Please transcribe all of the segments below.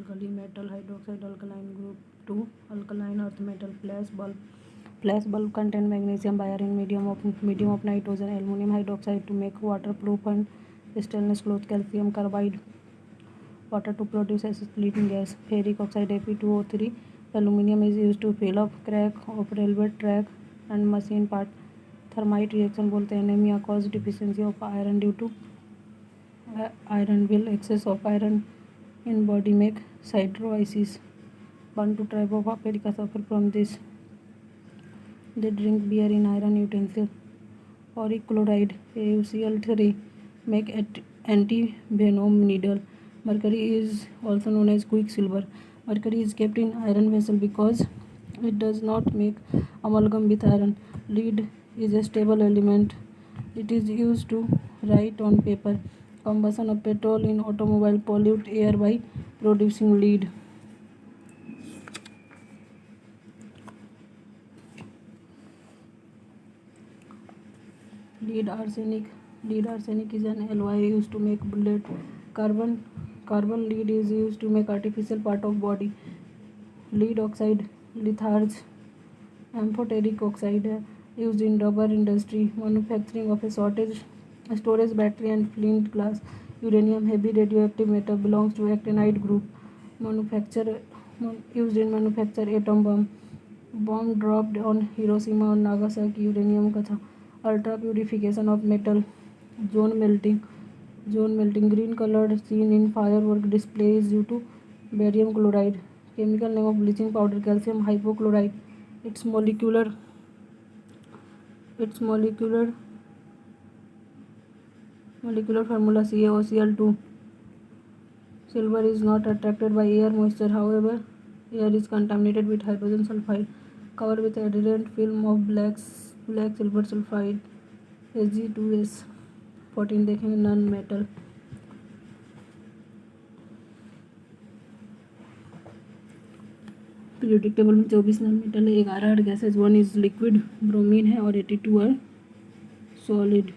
alkali metal hydroxide alkaline group 2 alkaline earth metal flash bulb contain magnesium iron medium of nitrogen aluminum hydroxide to make waterproof and stainless cloth calcium carbide water to produce acid bleeding gas ferric oxide Fe2O3 aluminum is used to fill up crack of railway track and machine part thermite reaction बोलते हैं anemia cause deficiency of iron due to iron will excess of iron in body make cirrhosis 1-2 tribe of Africa suffer from this. They drink beer in iron utensil. Auric chloride AuCl3 make anti-venom needle. Mercury is also known as quicksilver. Mercury is kept in iron vessel because it does not make amalgam with iron. Lead is a stable element. It is used to write on paper. Combustion of petrol in automobile pollute air by producing lead. Lead arsenic is an alloy used to make bullet. Carbon lead is used to make artificial part of body. Lead oxide litharge amphoteric oxide used in rubber industry manufacturing of a storage battery and flint glass. Uranium heavy radioactive metal belongs to actinide group used in manufacture atom bomb dropped on Hiroshima और Nagasaki uranium का था. Ultra purification of metal zone melting green colored seen in firework display is due to barium chloride. Chemical name of bleaching powder calcium hypochlorite. Its molecular formula CaOCl2. Silver is not attracted by air moisture, however air is contaminated with hydrogen sulfide covered with adherent film of black silver sulfide Hg2s14 देखेंगे. Non metal periodic table में 24 non metal है. 11 gases 1 is liquid bromine है और 82 are solid.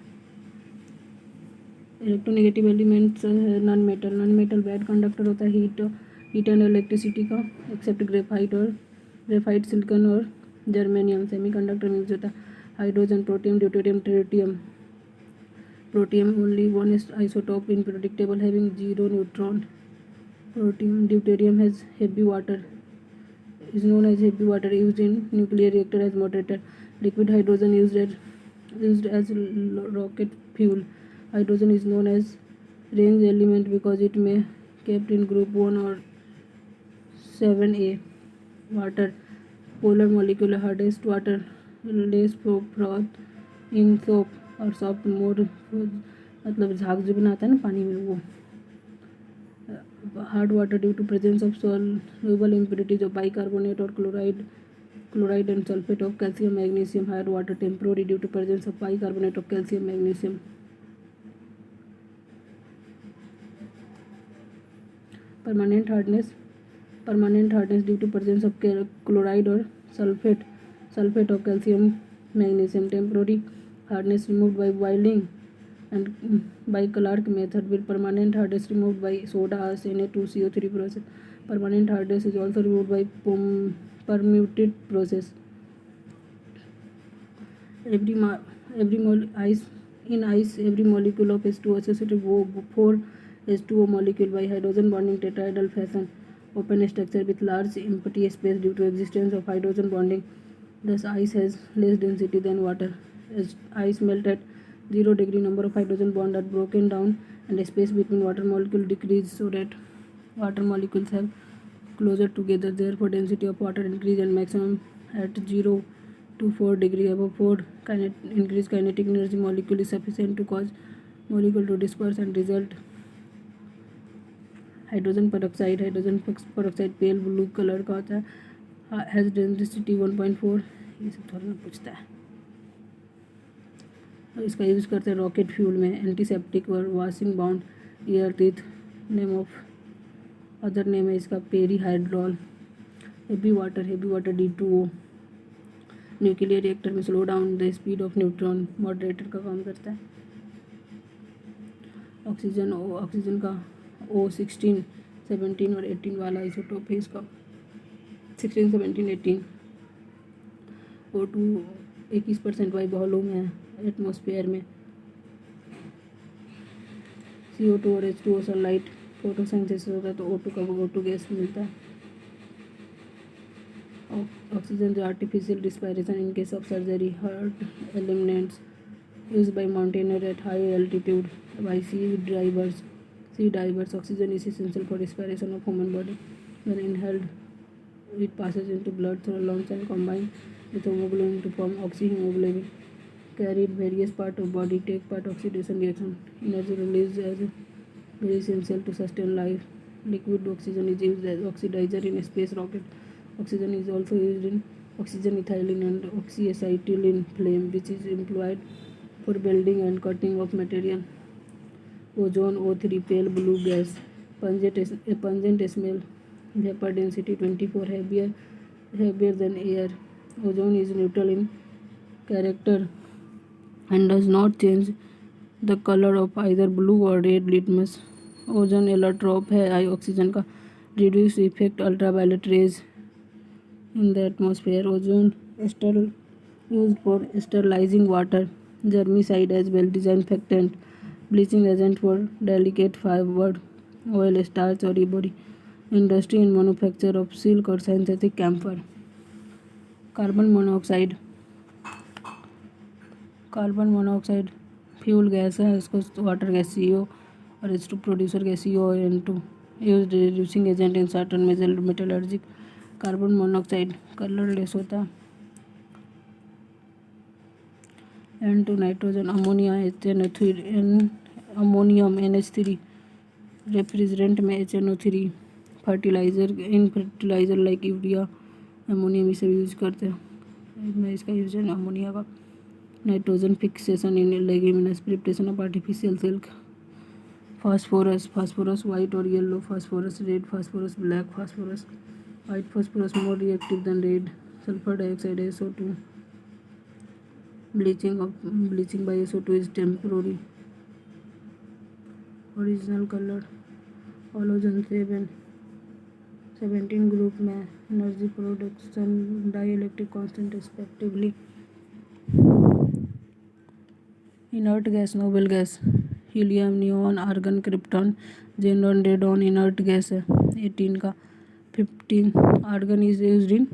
Electronegative elements है non metal bad conductor होता है heat and electricity का accept graphite silicon और जर्मेनियम. सेमीकंडक्टर में यूज होता है hydrogen protium deuterium tritium. Protium only one is isotope in periodic table having 0 neutron. Deuterium has heavy water is known as heavy water used in nuclear reactor as moderator. Liquid hydrogen used as rocket fuel. Hydrogen is known as range element because it may kept in group 1 or 7a. Water polar molecule hardest water less froth in soap और soft more मतलब झाग जो बनाता है ना पानी में वो. Hard water due to presence of soluble impurities of bicarbonate और chloride and sulphate of calcium magnesium. Hard water temporary due to presence of bicarbonate of calcium magnesium. Permanent hardness due to presence of chloride और sulphate of calcium magnesium. Temporary hardness removed by boiling and by Clark method with permanent hardness removed by soda ash Na2CO3 process. Permanent hardness is also removed by permuted process. Every molecule of H2O associated with 4 H2O molecule by hydrogen bonding tetrahedral fashion. Open structure with large empty space due to existence of hydrogen bonding. Thus ice has less density than water. As ice melt at 0 degree, number of hydrogen bonds are broken down and space between water molecules decrease so that water molecules have closer together. Therefore, density of water increase and maximum at 0 to 4 degree. Above 4 increase kinetic energy molecule is sufficient to cause molecule to disperse and result hydrogen peroxide pale blue color का होता है. has density 1.4. ये सब थोड़ा ना पूछता है. इसका यूज़ करते हैं रॉकेट फ्यूल में. एंटीसेप्टिक और washing bound air teeth. Other name है इसका perhydrol. Heavy water D2O. Nuclear reactor में slow down the speed of neutron moderator का काम करता है. ऑक्सीजन का O16 17 और 18 वाला आइसोटोप है इसका। 16, 17, 18। O2 21% वाई वॉल्यूम है एटमॉस्फेयर में। CO2 और H2O सनलाइट फोटोसिंथेसिस होता है तो O2 का O2 गैस मिलता है। ऑक्सीजन जो artificial respiration in case of surgery, heart elements used by mountaineer at high altitude, by sea divers. Oxygen is essential for respiration of human body. When inhaled, it passes into blood through lungs and combine with hemoglobin to form oxyhemoglobin. Carried various part of body take part oxidation reaction. Energy released as very essential to sustain life. Liquid oxygen is used as oxidizer in space rocket. Oxygen is also used in oxygen ethylene and oxyacetylene flame, which is employed for building and cutting of material. Ozone O3 pale blue gas, pungent smell, vapor density 24, heavier than air. Ozone is neutral in character and does not change the color of either blue or red litmus. Ozone allotrope है oxygen का, reduce effect ultraviolet rays in the atmosphere. Ozone used for sterilizing water. Germicide as well, disinfectant, bleaching agent for delicate fiber, oil, starch or ivory. Industry and manufacture of silk or synthetic camphor. Carbon monoxide fuel gas है, इसको water gas CO और H2 producer gas CON2 use reducing agent in certain metallurgic. Carbon monoxide colourless होता है। N2 nitrogen, ammonia HNO3, ammonium NH3, refrigerant में HNO3, fertiliser like urea ammonium इसे use करते हैं। मैं इसका यूज है अमोनिया का। Nitrogen fixation in leguminous, preparation of artificial silk. Phosphorus white और yellow, phosphorus red, phosphorus black, phosphorus white phosphorus more reactive than red. Sulphur dioxide SO2, bleaching by SO2 is temporary. Original color halogen 17 group में energy production dielectric constant respectively. Inert gas, noble gas, helium, neon, argon, krypton, xenon, radon inert gas है 18 का। 15 argon is used in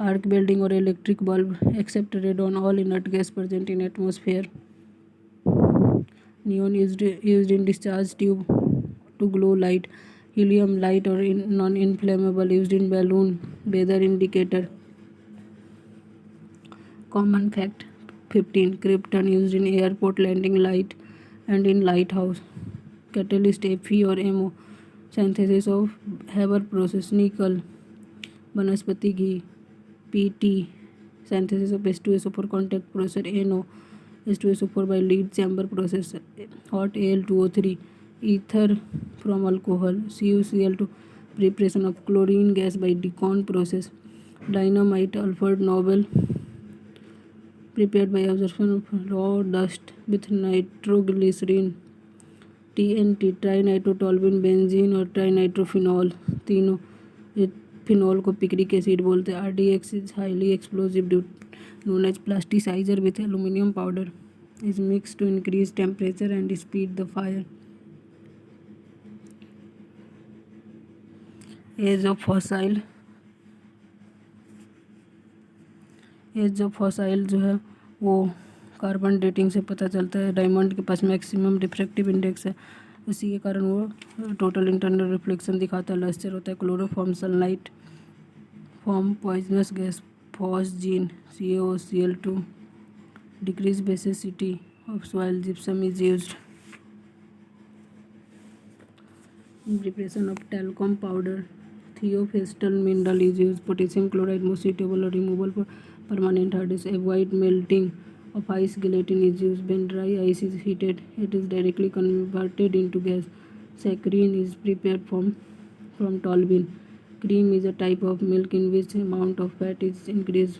arc welding और electric bulb, except radon all inert gas present in atmosphere. Neon used in discharge tube to glow light, helium light और non inflammable, used in balloon, weather indicator. Common fact 15 krypton used in airport landing light and in lighthouse. Catalyst Fe और MO, synthesis of Haber process. Nickel, वनस्पति घी। PT, synthesis of H2SO for contact process. NO, H2SO4 by lead chamber process. Hot Al2O3, ether from alcohol. CuCl2, preparation of chlorine gas by Decon process. Dynamite, Alfred Nobel, prepared by absorption of raw dust with nitroglycerin. TNT, trinitrotoluene benzene और trinitrophenol, तीनों phenol को picric acid बोलते हैं। RDX is highly explosive known as plasticiser with aluminium powder, is mix to increase temperature and speed the fire. Age of fossil जो है वो carbon dating से पता चलता है। डायमंड के पास मैक्सिमम रिफ्रैक्टिव इंडेक्स है, इसी के कारण वो टोटल इंटरनल रिफ्लेक्शन दिखाता है, लस्टर होता है। Chloroform sunlight form poisonous gas, phosgene, CaOCl2, decrease basicity of soil, gypsum is used. Preparation of talcum powder, थियोफेस्टल mineral is use. Potassium chloride most suitable or removable for permanent hard disk. Avoid melting of ice. Gelatin is used when dry ice is heated. It is directly converted into gas. Saccharine is prepared from toluene. Cream is a type of milk in which amount of fat is increased,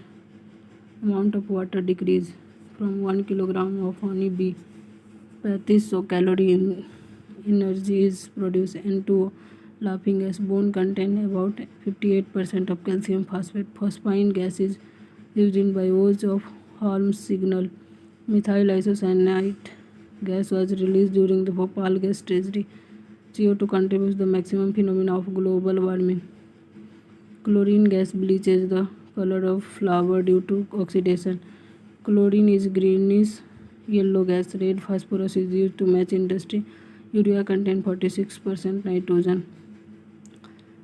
amount of water decreased. From 1 kilogram of honey bee, 3500 calorie energy is produced. N2O laughing gas. Bone contain about 58% of calcium phosphate. Phosphine gas is used in bios of Holmes signal. Methyl isocyanate gas was released during the Bhopal gas tragedy. CO2 contributes the maximum phenomena of global warming. Chlorine gas bleaches the color of flower due to oxidation. Chlorine is greenish yellow gas. Red phosphorus is used to match industry. Urea contains 46% nitrogen.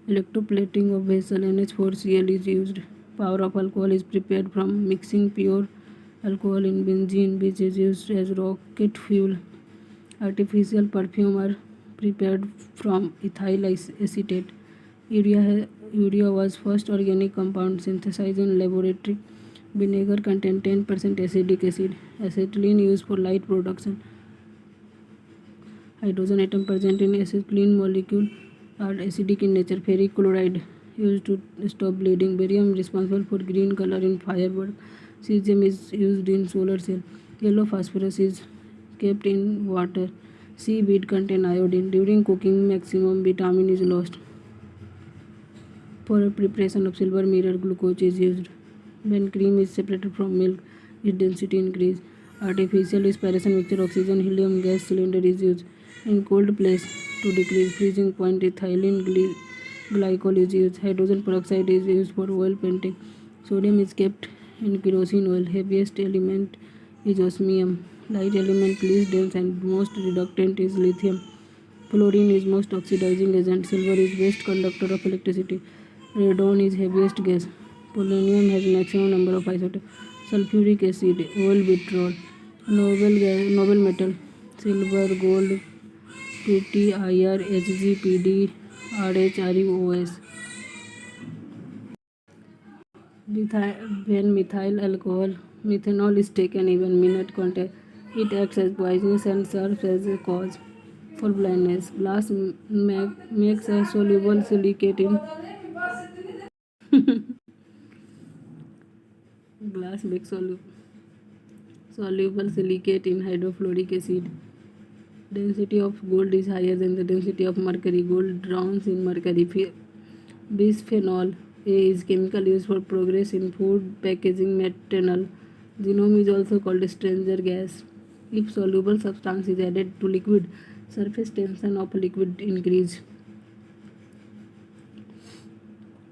Electroplating of vessel NH4Cl is used. Power of alcohol is prepared from mixing pure alcohol in benzene, which is used as rocket fuel. Artificial perfume are prepared from ethyl acetate. Urea was first organic compound synthesized in laboratory. Vinegar contains 10% acetic acid. Acetylene used for light production. Hydrogen atom present in acetylene molecule are acidic in nature. Ferric chloride used to stop bleeding. Barium responsible for green color in firework. Cesium is used in solar cell. Yellow phosphorus is kept in water. Seaweed contain iodine. During cooking, maximum vitamin is lost. For preparation of silver mirror, glucose is used. When cream is separated from milk, its density increases. Artificial respiration mixture oxygen helium gas cylinder is used. In cold place to decrease freezing point, ethylene glycol is used. Hydrogen peroxide is used for oil painting. Sodium is kept in kerosene oil. Heaviest element is osmium. Light element least dense and most reductant is lithium. Fluorine is most oxidizing agent. Silver is best conductor of electricity. Radon is heaviest gas. Polonium has maximum number of isotopes. Sulfuric acid, oil withdrawal. Noble metal. Silver, gold, PtIr, Hg, Pd, Rh, ReOS. When methyl alcohol, methanol is taken even minute contact, it acts as poisonous and serves as a cause for blindness. Glass makes a soluble silicate in glass makes soluble silicate in hydrofluoric acid. Density of gold is higher than the density of mercury. Gold drowns in mercury. Bisphenol A is chemical used for progress in food packaging methanol. Genome is also called stranger gas. If soluble substance is added to liquid, surface tension of liquid increase.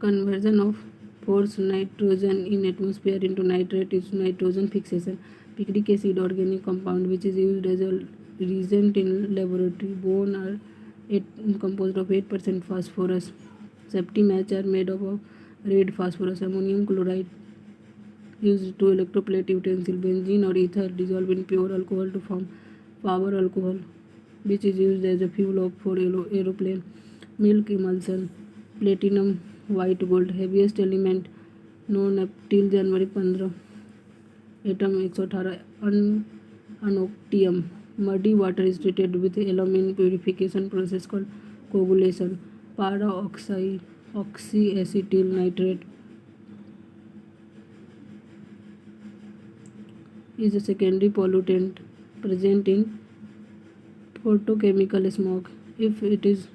Conversion of forced nitrogen in atmosphere into nitrate is nitrogen fixation. Picric acid organic compound which is used as a reagent in laboratory. Bone are composed of 8% phosphorus. Safety match are made up of red phosphorus. Ammonium chloride used to electroplate utensil. Benzene or ether dissolved in pure alcohol to form power alcohol, which is used as a fuel for aeroplane. Milk emulsion. Platinum white gold. Heaviest element known up till January 15. Atom 118 anomtium. Muddy water is treated with aluminum purification process called coagulation. Oxyacetyl nitrate is a secondary pollutant present in photochemical smoke. If it is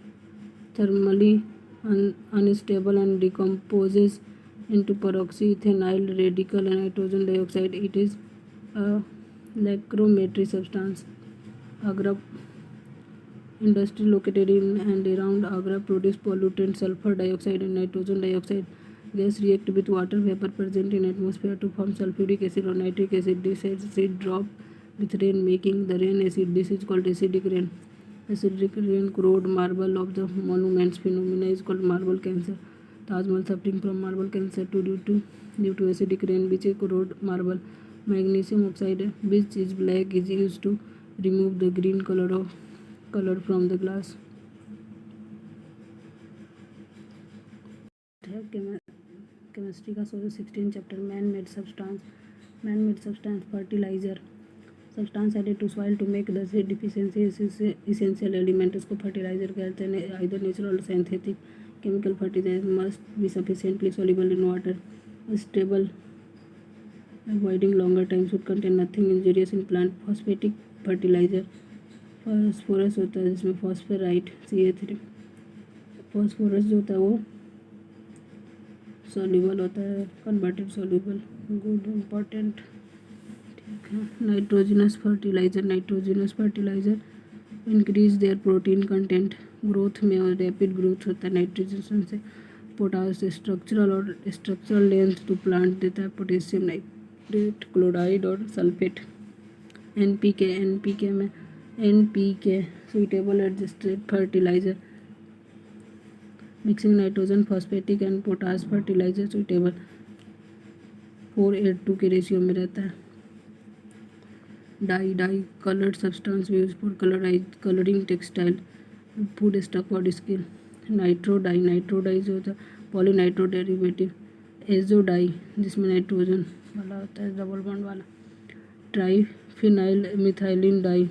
thermally unstable and decomposes into peroxyethanol radical and nitrogen dioxide, it is a lachrymatory substance. Agra industry located in and around Agra produce pollutants sulfur dioxide and nitrogen dioxide. Gas react with water vapor present in atmosphere to form sulfuric acid or nitric acid. This acid drop with rain, making the rain acid. This is called acidic rain. Acidic rain corrode marble of the monuments. Phenomena is called marble cancer. Taj Mahal suffering from marble cancer due to acidic rain which corrode marble. Magnesium oxide, which is black, is used to remove the green color from the glass. Chemistry का 16 chapter. Man-made substance fertilizer. Substance added to soil to make the seed deficiency essential element इसको fertilizer कहते हैं. Either natural or synthetic. Chemical fertilizer must be sufficiently soluble in water, stable, avoiding longer time, should contain nothing injurious in plant. Phosphatic fertilizer. Phosphorus होता है जिसमें फॉस्फेराइट CA3 phosphorus जो होता है वो सॉल्यूबल होता है, कन्वर्टेड सॉल्यूबल, गुड इम्पॉर्टेंट। ठीक है। Nitrogenous fertiliser increase their protein content, growth में और रैपिड ग्रोथ होता है नाइट्रोजन से। Potash structural length to plant देता है, पोटेशियम नाइट्रेट, क्लोराइड और सल्फेट। एनपीके में NPK suitable adjusted fertiliser, mixing nitrogen phosphatic and potash fertiliser suitable 4:8 के रेशियो में रहता है। Dye coloured substance use for colouring textile, food stuff और skin. Nitro dye जो होता है पॉलीनाइट्रो डेरिवेटिव। एजोडाई जिसमें नाइट्रोजन वाला होता है, डबल बॉन्ड वाला। Triphenyl methylene dye,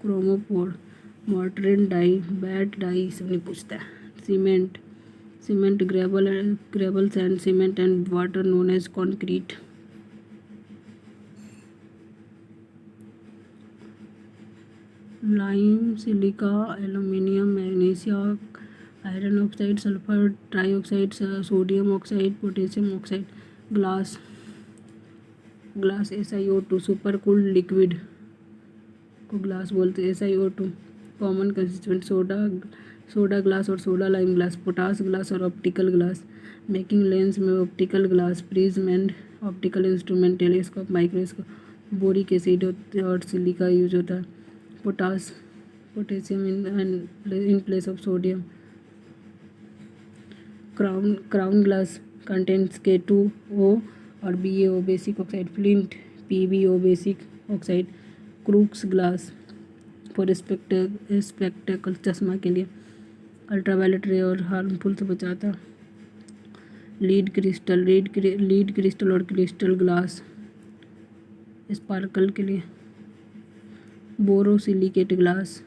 chromophore. Mordant dye, vat dye, सब नहीं पूछता है। Cement gravel sand cement and water known as concrete. Lime, silica, aluminium, magnesium, iron oxide, sulphur trioxide, sodium oxide, potassium oxide. Glass SiO2 super cooled liquid को glass बोलते हैं, SiO2। Common constituent soda glass और soda lime glass, potash glass और optical glass. Making lens में optical glass, prism and optical instrument, telescope, microscope. Boric acid और silica use होता है। Potassium in place of sodium. Crown glass contents K2O और BaO basic oxide. Flint PbO basic oxide. Crookes glass for spectacle चश्मा के लिए, ultraviolet ray और harmful से बचाता। लीड क्रिस्टल और क्रिस्टल ग्लास स्पार्कल के लिए। Borosilicate glass,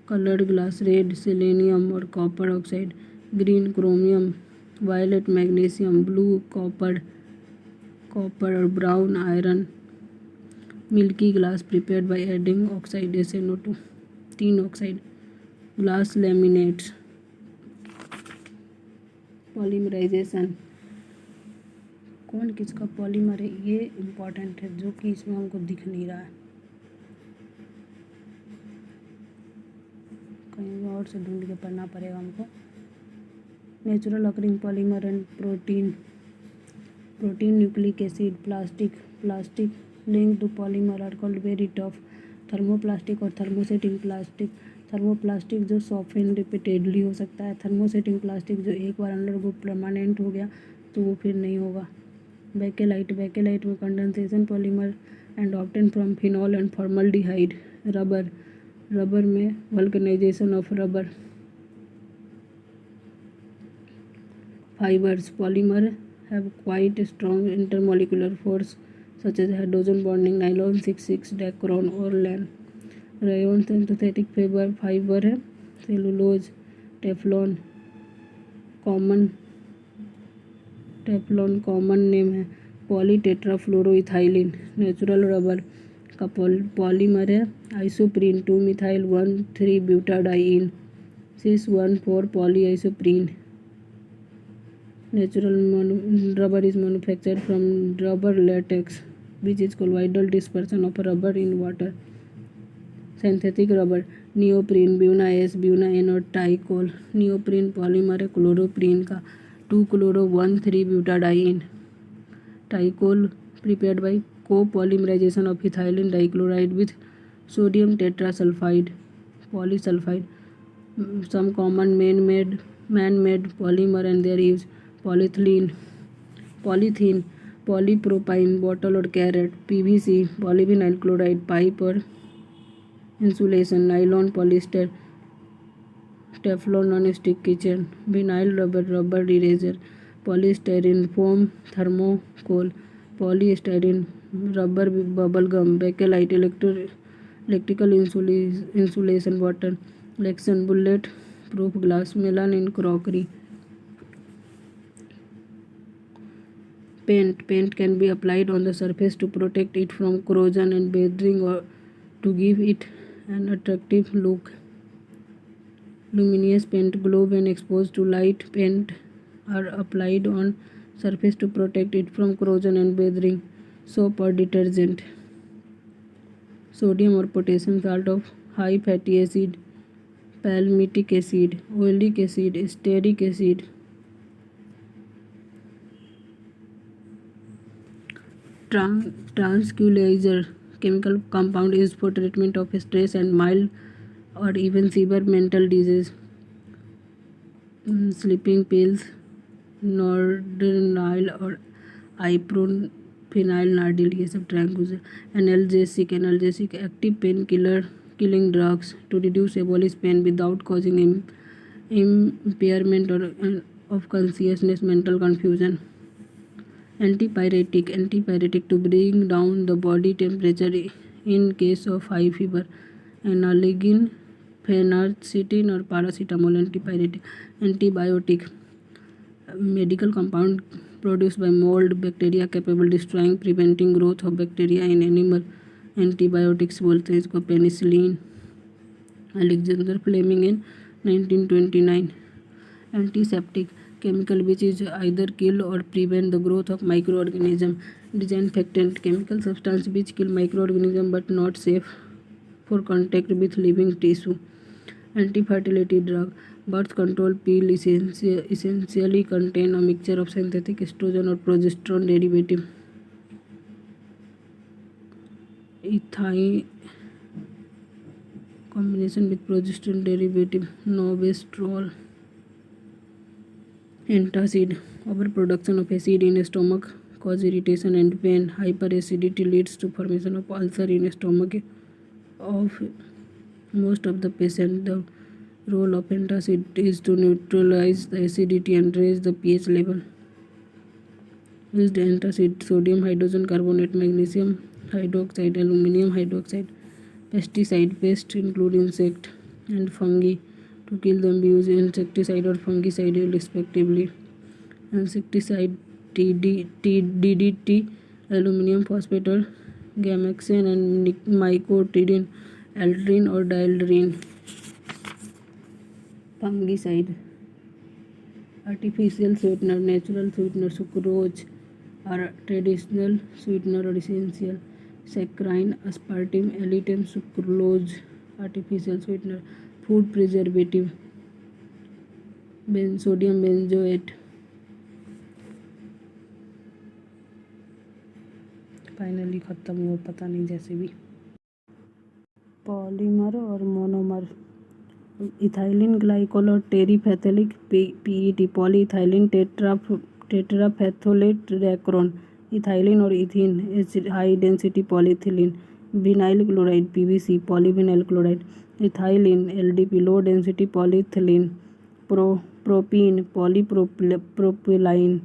coloured glass, red selenium और copper oxide. Green chromium, violet magnesium, blue copper और brown iron. Milky glass prepared by adding oxide SnO2, 3 oxide. Glass laminates, polymerisation, कौन किसका polymer है ये important है, जो कि इसमें हमको दिख नहीं रहा है, कहीं और से ढूंढ के पढ़ना पड़ेगा हमको। Natural occurring polymer and protein, nucleic acid, plastic link to polymer are called very tough. Thermoplastic और थर्मोसेटिंग प्लास्टिक, थर्मोप्लास्टिक जो सॉफ्टन रिपीटेडली हो सकता है, थर्मोसेटिंग प्लास्टिक जो एक बार अंडरगो परमानेंट हो गया तो वो फिर नहीं होगा। बेकेलाइट में condensation polymer and obtain from phenol and formaldehyde. Rubber में vulcanisation of rubber. Fibers, polymer have quite strong intermolecular force such as hydrogen bonding, nylon 6,6, Dacron और LAN। Rayon synthetic fiber है, सेलुलोज, टेफ्लॉन कॉमन नेम है। Polytetrafluoroethylene, natural rubber का polymer है। Isoprene two methyl one three butadiene, cis 1,4 polyisoprene. Natural rubber is manufactured from rubber latex, which is colloidal dispersion of rubber in water. Synthetic rubber, neoprene, buna S, buna N और Thiokol. Neoprene polymer है chloroprene का, two chloro one three butadiene. Thiokol prepared by copolymerisation of ethylene dichloride with sodium tetrasulphide, polysulphide. Some common man-made polymer and their use: polythene, polypropylene bottle और crate. PVC, polyvinyl chloride pipe और insulation. Nylon, polyester, teflon non stick kitchen. Vinyl rubber eraser. Polystyrene foam, thermocol. Polystyrene rubber bubble gum. Bakelite electrical insulation bottle. Lexan bullet proof glass. Melanin crockery. Paint can be applied on the surface to protect it from corrosion and weathering or to give it an attractive look. Luminous paint glow when exposed to light. Paint are applied on surface to protect it from corrosion and weathering. Soap or detergent. Sodium or potassium salt of high fatty acid, palmitic acid, oleic acid, stearic acid. Tranquilizer chemical compound used for treatment of stress and mild or even severe mental disease. Sleeping pills, Nordenil और ibuprofen ये सब tranquilliser. Analgesic active painkiller killing drugs to reduce abolish pain without causing impairment or of consciousness, mental confusion. Antipyretic to bring down the body temperature in case of high fever. Analgin, phenacetin or paracetamol. Antibiotic medical compound produced by mold bacteria capable destroying preventing growth of bacteria in animal. Antibiotics बोलते हैं इसको. Penicillin, Alexander Fleming in 1929. Antiseptic chemical which is either kill or prevent the growth of microorganism. Disinfectant chemical substance which kill microorganism but not safe for contact with living tissue. Anti-fertility drug birth control pill essentially contain a mixture of synthetic estrogen or progesterone derivative. Ethyl combination with progesterone derivative novestrol. Antacid overproduction of acid in stomach cause irritation and pain. Hyperacidity leads to formation of ulcer in stomach of most of the patient. The role of antacid is to neutralize the acidity and raise the pH level. Used antacid: sodium hydrogen carbonate, magnesium hydroxide, aluminum hydroxide. Pesticide pests include insect and fungi. To kill them, we use insecticide or fungicide respectively. Insecticide DDT, aluminum phosphate or gamexin, and mycotidine, aldrin or dieldrin. Fungicide artificial sweetener, natural sweetener, sucrose or traditional sweetener or essential. Saccharine, aspartame, elitame, sucralose, artificial sweetener. Food preservative, sodium benzoate. Finally ख़त्म हुआ, पता नहीं जैसे भी. Polymer और monomer. Ethylene glycol और terephthalic PET. Polyethylene terephthalate रैक्रोन. Ethylene और ethene high density polyethylene. Vinyl chloride PVC. Polyvinyl chloride. Ethylene LDP low density polyethylene. Propene polypropylene.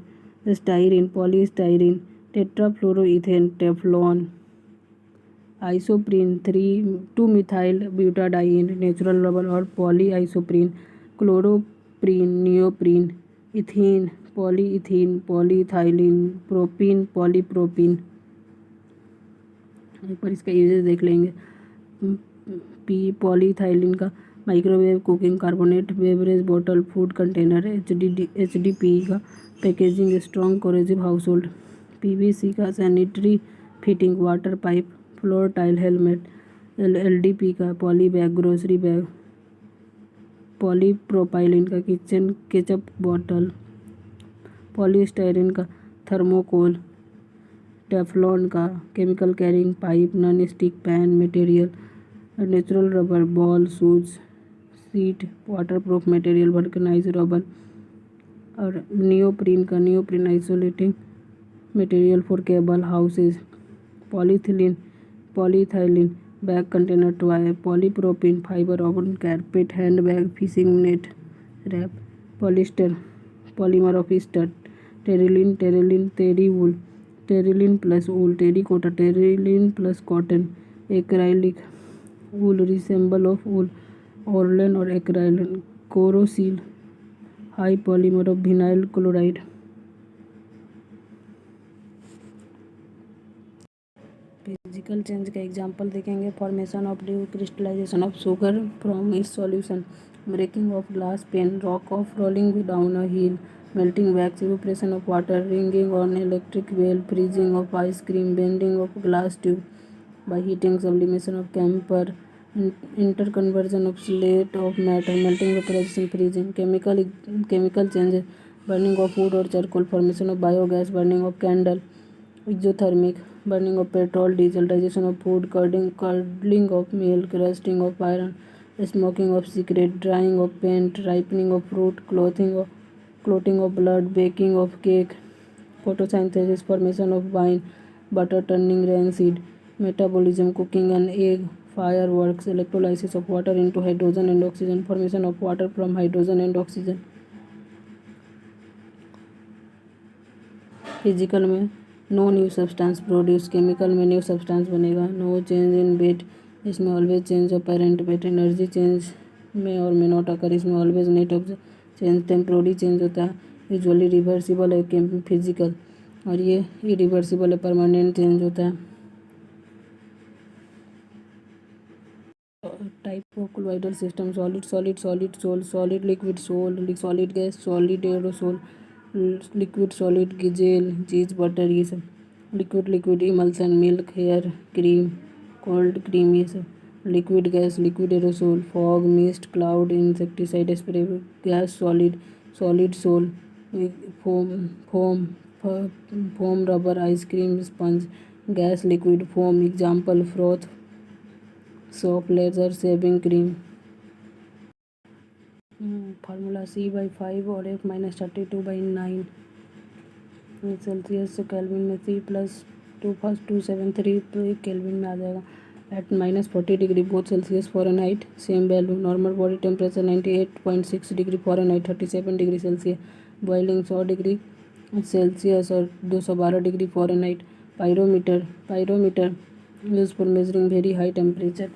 Styrene polystyrene. Tetrafluoroethene teflon. Isoprene 2 methyl butadiene natural rubber और polyisoprene. Chloroprene neoprene. Ethene polyethene polyethylene. Propene polypropene. एक बार इसका uses देख लेंगे. Polyethylene का microwave cooking carbonate beverage bottle food container. HDP का packaging strong corrosive household. PVC का sanitary fitting water pipe floor tile helmet. LDP का poly bag grocery bag. Polypropylene का किचन केचप बॉटल. पॉलीस्टाइरिन का thermocol. Teflon का chemical carrying pipe non stick pan material. Natural rubber ball shoes seat water proof material vulcanise rubber. और neoprene का neoprene isolating material for cable houses. Polyethylene bag container toy. Polypropene fibre woven carpet hand bag fishing net wrap. Polyester polymer of ester. Terylene terry wool. Terylene plus wool terracotta. Terylene plus cotton. Acrylic wool resemble of wool. Orlon और acrilan. कोरोसिल high polymer of vinyl chloride. Physical change का example देखेंगे। Formation of dew, crystallisation of sugar from इस solution, breaking of glass pane, rock of rolling down a hill, melting wax, evaporation of water, ringing on electric bell, freezing of ice cream, bending of glass tube by heating, sublimation of camphor, interconversion of slate of matter, melting, vaporization, freezing, chemical changes, burning of wood or charcoal, formation of biogas, burning of candle, exothermic, burning of petrol, diesel, digestion of food, curdling of milk, rusting of iron, smoking of cigarette, drying of paint, ripening of fruit, clotting of blood, baking of cake, photosynthesis, formation of wine, butter, turning rancid, metabolism, cooking an egg, fireworks, electrolysis of water into hydrogen and oxygen, formation of water from hydrogen and oxygen. Physical में no new substance produce, chemical में new substance बनेगा। No change in weight, इसमें always change apparent weight. Energy change में और में not occur, इसमें always net of change. Temporary change होता है, यूजुअली रिवर्सिबल है फिजिकल, और ये इरिवर्सिबल है, परमानेंट चेंज होता है। Type of colloidal system, solid solid solid sol, solid liquid sol, solid gas, solid aerosol, liquid solid gel, cheese, butter, ये सब। Liquid liquid emulsion, milk, hair cream, cold cream, ये सब। Liquid gas, liquid aerosol, fog, mist, cloud, insecticide spray. Gas solid, solid sol, foam foam foam, rubber, ice cream sponge. Gas liquid foam, example froth, soap, laser, shaving cream. Formula C/5 और F - 32/9 Celsius Kelvin में C plus 273 Kelvin में आ जाएगा। At -40 degree both Celsius Fahrenheit, same value. Normal body temperature 98.6 degree Fahrenheit, 37 degree Celsius. Boiling 100 degree Celsius और 212 degree Fahrenheit. Pyrometer use for measuring very high temperature.